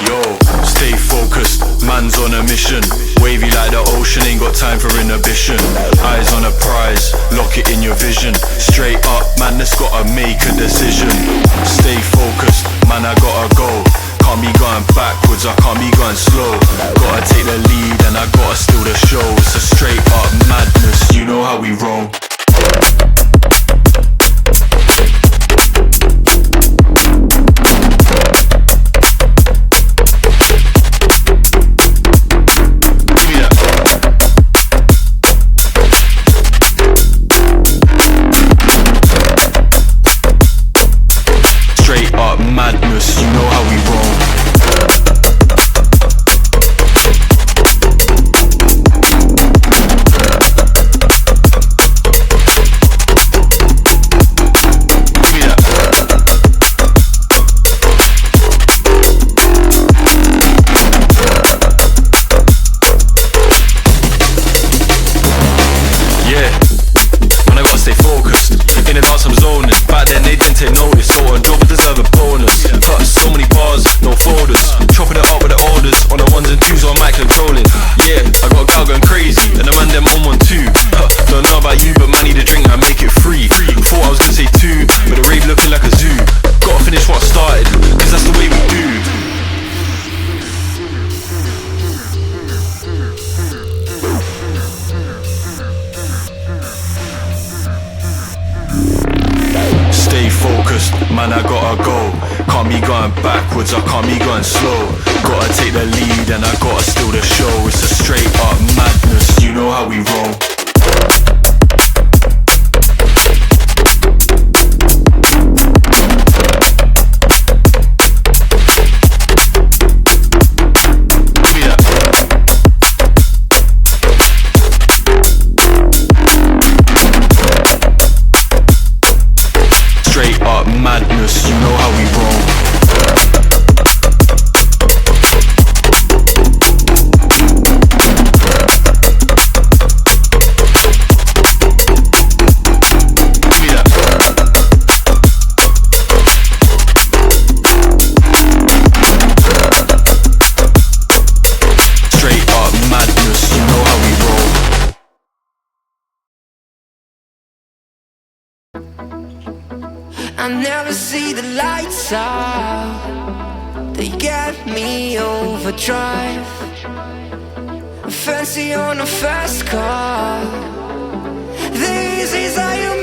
Yo, stay focused, man's on a mission. Wavy like the ocean, ain't got time for inhibition. Eyes on a prize, lock it in your vision. Straight up, man, that's gotta make a decision. Stay focused, man, I gotta go. Can't be going backwards, I can't be going slow. Gotta take the lead and I gotta steal the show. It's a straight up madness, you know how we roll. Madness, you know how we roll. Yeah, man, I gotta stay focused. In the dance I'm zoning. Back then they didn't take notice, so on job deserve a bonus. Got so many bars, no folders. Chopping it up with the orders. On the ones and twos on mic controlling. Yeah, I got a girl going crazy, and the man them on one too. Don't know about you, but man need a drink, I make it free. Thought I was gonna say two, but the rave looking like a zoo. Gotta finish what I started, cause that's the way we do. Stay focused, man, I gotta go. Can't be going backwards, I can't be going slow. Gotta take the lead and I gotta steal the show. It's a straight up madness, you know how we roll. Madness, you know how we roll. Straight up madness, you know how we roll. I never see the lights out. They get me overdrive. Fancy on a fast car. This is how you